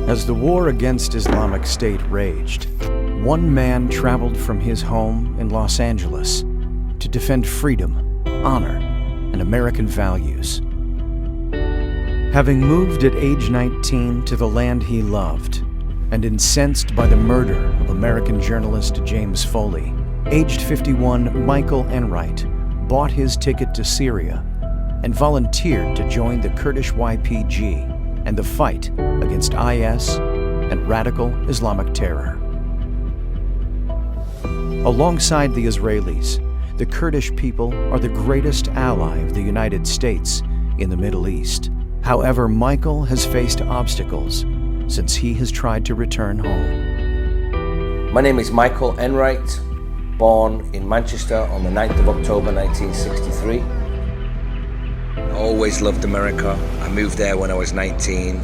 As the war against Islamic State raged, one man traveled from his home in Los Angeles to defend freedom, honor, and American values. Having moved at age 19 to the land he loved, and incensed by the murder of American journalist James Foley, aged 51 Michael Enright bought his ticket to Syria and volunteered to join the Kurdish YPG and the fight against IS and radical Islamic terror. Alongside the Israelis, the Kurdish people are the greatest ally of the United States in the Middle East. However, Michael has faced obstacles since he has tried to return home. My name is Michael Enright, born in Manchester on the 9th of October 1963. I always loved America. I moved there when I was 19,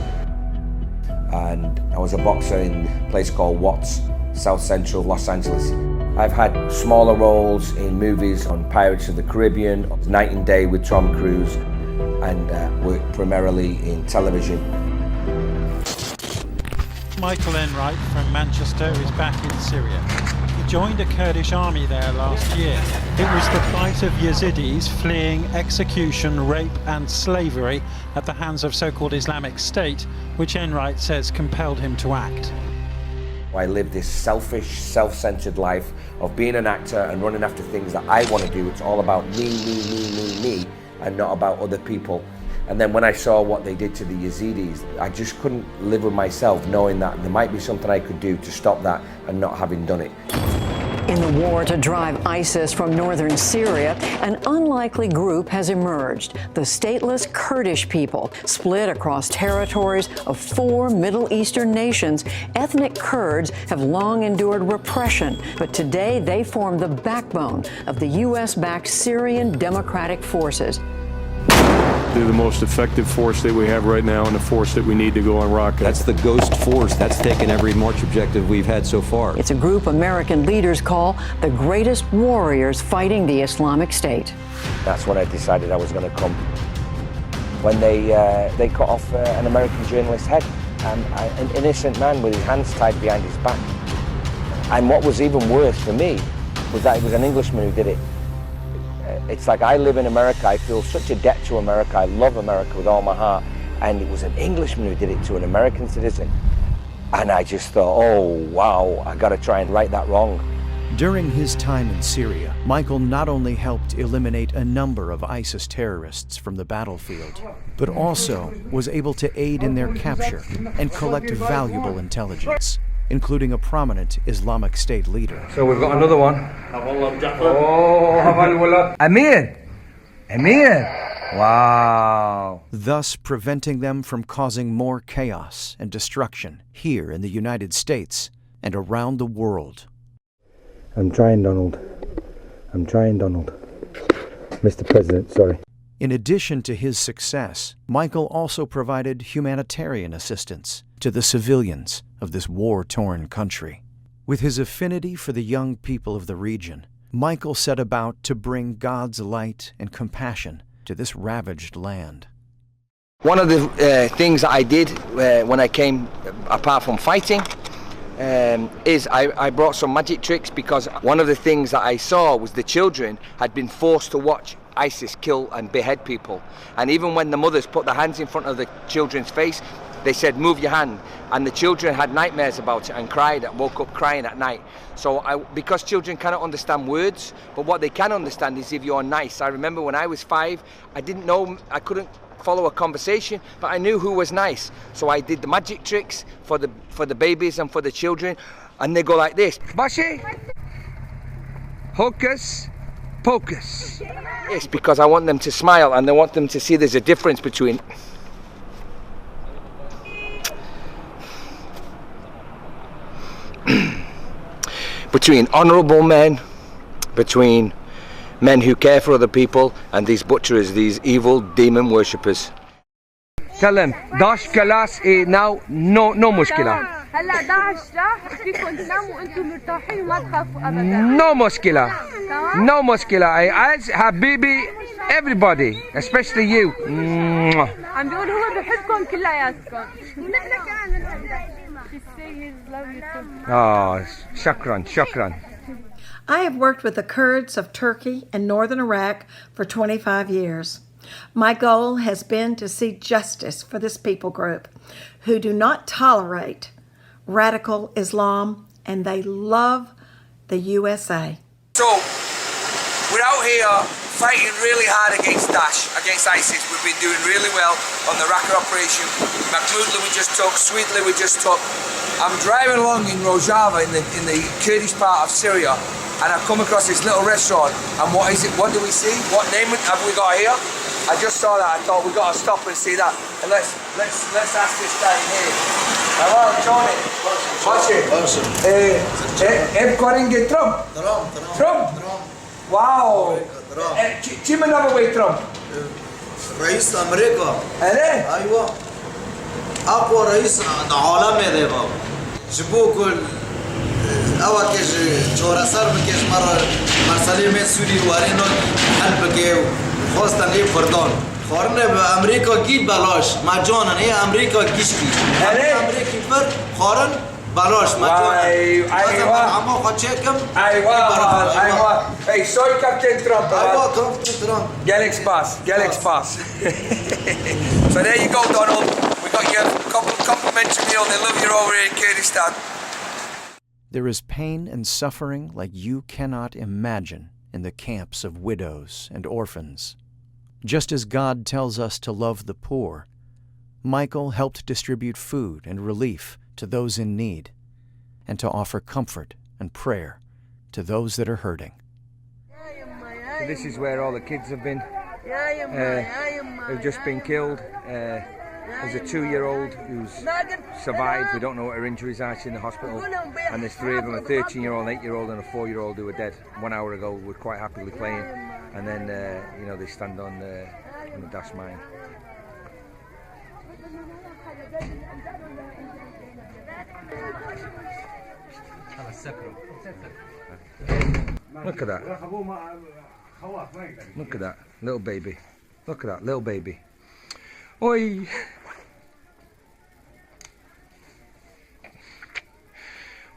and I was a boxer in a place called Watts, South Central Los Angeles. I've had smaller roles in movies on Pirates of the Caribbean, Night and Day with Tom Cruise, and worked primarily in television. Michael Enright from Manchester is back in Syria. He joined a Kurdish army there last year. It was the plight of Yazidis fleeing execution, rape and slavery at the hands of so-called Islamic State, which Enright says compelled him to act. I lived this selfish, self-centered life of being an actor and running after things that I want to do. It's all about me, and not about other people. And then when I saw what they did to the Yazidis, I just couldn't live with myself knowing that there might be something I could do to stop that and not having done it. In the war to drive ISIS from northern Syria, an unlikely group has emerged, the stateless Kurdish people, split across territories of 4 Middle Eastern nations. Ethnic Kurds have long endured repression, but today they form the backbone of the U.S.-backed Syrian Democratic Forces. They're the most effective force that we have right now and the force that we need to go on Raqqa. That's the ghost force. That's taken every March objective we've had so far. It's a group American leaders call the greatest warriors fighting the Islamic State. That's when I decided I was going to come. When they cut off an American journalist's head, an innocent man with his hands tied behind his back. And what was even worse for me was that it was an Englishman who did it. It's like I live in America, I feel such a debt to America, I love America with all my heart, and it was an Englishman who did it to an American citizen. And I just thought, oh wow, I gotta try and right that wrong. During his time in Syria, Michael not only helped eliminate a number of ISIS terrorists from the battlefield, but also was able to aid in their capture and collect valuable intelligence, including a prominent Islamic State leader. So we've got another one. Oh, Amir! Wow. Thus preventing them from causing more chaos and destruction here in the United States and around the world. I'm trying, Donald. Mr. President, sorry. In addition to his success, Michael also provided humanitarian assistance to the civilians of this war-torn country. With his affinity for the young people of the region, Michael set about to bring God's light and compassion to this ravaged land. One of the things that I did when I came, apart from fighting, is I brought some magic tricks, because one of the things that I saw was the children had been forced to watch ISIS kill and behead people. And even when the mothers put their hands in front of the children's face, they said, move your hand. And the children had nightmares about it and woke up crying at night. So because children cannot understand words, but what they can understand is if you're nice. I remember when I was 5, I didn't know, I couldn't follow a conversation, but I knew who was nice. So I did the magic tricks for the babies and for the children, and they go like this. Bashi, hocus pocus. It's because I want them to smile, and I want them to see there's a difference between honourable men, between men who care for other people, and these butchers, these evil demon worshippers. Tell them, dash kalas now, no mushkila. No mushkila. No mushkila. I ask Habibi Everybody, especially you. Mwah. عم بيقول هو بحبكم كلياتكم. ونحن كمان He say he love you too. Oh, shukran, shukran. I have worked with the Kurds of Turkey and northern Iraq for 25 years. My goal has been to see justice for this people group who do not tolerate radical Islam, and they love the USA. So, we're out here fighting really hard against Daesh, against ISIS. We've been doing really well on the Raqqa operation. Makhmudli we just took, Sweetly we just took. I'm driving along in Rojava in the Kurdish part of Syria, and I've come across this little restaurant. And what is it? What do we see? What name have we got here? I just saw that. I thought we got to stop and see that. And let's ask this guy here. Hello, Johnny. Watch it. Everybody Trump. Trump. Wow. كم من أبوي ترامب؟ رئيس أمريكا. أنا؟ أيوة. أقوى رئيس العالم ده بابا. جبوه كل أول كيش جورا صار بكيش مرة مرسلين من سوري وارينو حل بكيو خواستن ليه فردان. خارنه بأمريكا جيد بلاش مجانا هي أمريكا كيشكي. أمريكي فرد خارن بلاش مجانا. أيوة. عمو خدشكم. أيوة. Hey, soy Captain Trump. أيوة Captain Trump. Galaxy Pass. So there you go, Donald. We got your complimentary meal. They love you over here in Kurdistan. There is pain and suffering like you cannot imagine in the camps of widows and orphans. Just as God tells us to love the poor, Michael helped distribute food and relief to those in need, and to offer comfort and prayer to those that are hurting. So this is where all the kids have been. Who've just been killed. There's a 2-year-old who's survived. We don't know what her injuries are. She's in the hospital. And there's 3 of them, a 13-year-old, an 8-year-old and a 4-year-old who were dead 1 hour ago. Were quite happily playing. And then, they stand on the dash mine. Look at that. Look at that little baby. Look at that little baby. Oi.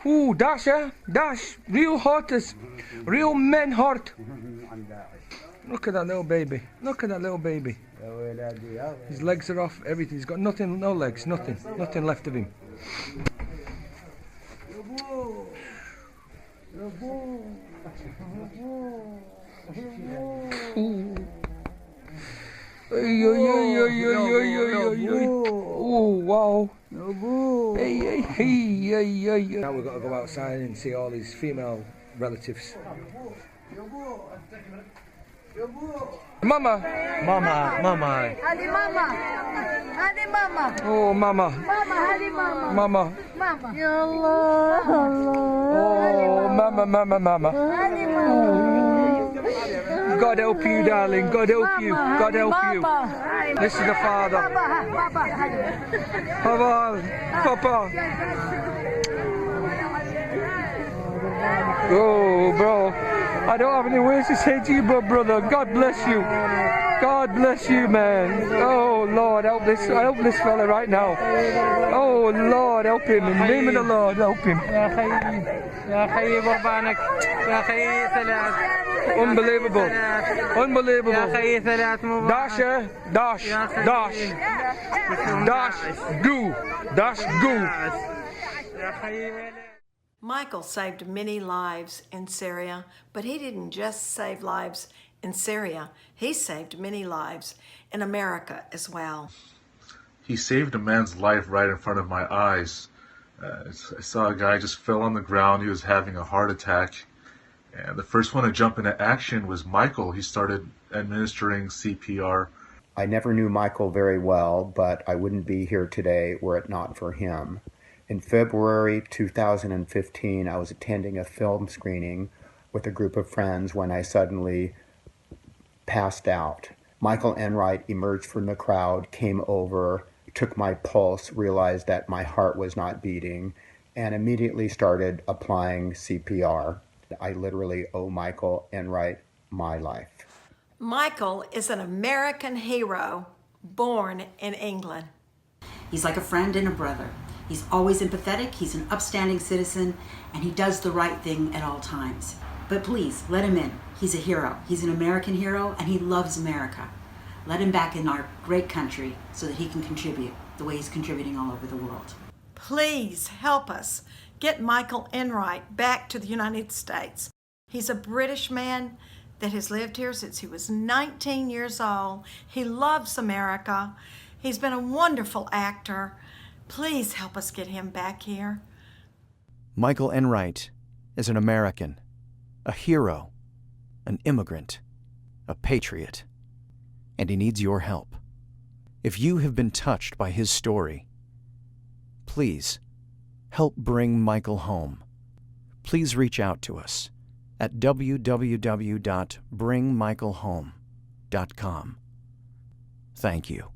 Ooh, Dash, Dash. Real heart is real man heart. Look at that little baby. Look at that little baby. His legs are off, everything. He's got nothing, no legs, nothing left of him. Oh, wow. Hey. Now we've got to go outside and see all these female relatives. Mama. Hadi mama. Hadi mama. Oh, mama. Mama, hadi mama. Mama. Mama. Ya Allah. Oh, mama. Hadi mama. God help you, darling. God help you. God help you. This is the father. Papa. Oh, bro. I don't have any words to say to you, brother. God bless you. God bless you, man. Oh, Lord, help this fella right now. Oh, Lord, help him. In the name of the Lord, help him. Unbelievable. Dash, go. Michael saved many lives in Syria, but he didn't just save lives in Syria. He saved many lives in America as well. He saved a man's life right in front of my eyes. I saw a guy just fell on the ground. He was having a heart attack. And the first one to jump into action was Michael. He started administering CPR. I never knew Michael very well, but I wouldn't be here today were it not for him. In February 2015, I was attending a film screening with a group of friends when I suddenly passed out. Michael Enright emerged from the crowd, came over, took my pulse, realized that my heart was not beating, and immediately started applying CPR. I literally owe Michael Enright my life. Michael is an American hero born in England. He's like a friend and a brother. He's always empathetic, he's an upstanding citizen, and he does the right thing at all times. But please, let him in. He's a hero. He's an American hero, and he loves America. Let him back in our great country so that he can contribute the way he's contributing all over the world. Please help us get Michael Enright back to the United States. He's a British man that has lived here since he was 19 years old. He loves America. He's been a wonderful actor. Please help us get him back here. Michael Enright is an American, a hero, an immigrant, a patriot, and he needs your help. If you have been touched by his story, please help bring Michael home. Please reach out to us at www.bringmichaelhome.com. Thank you.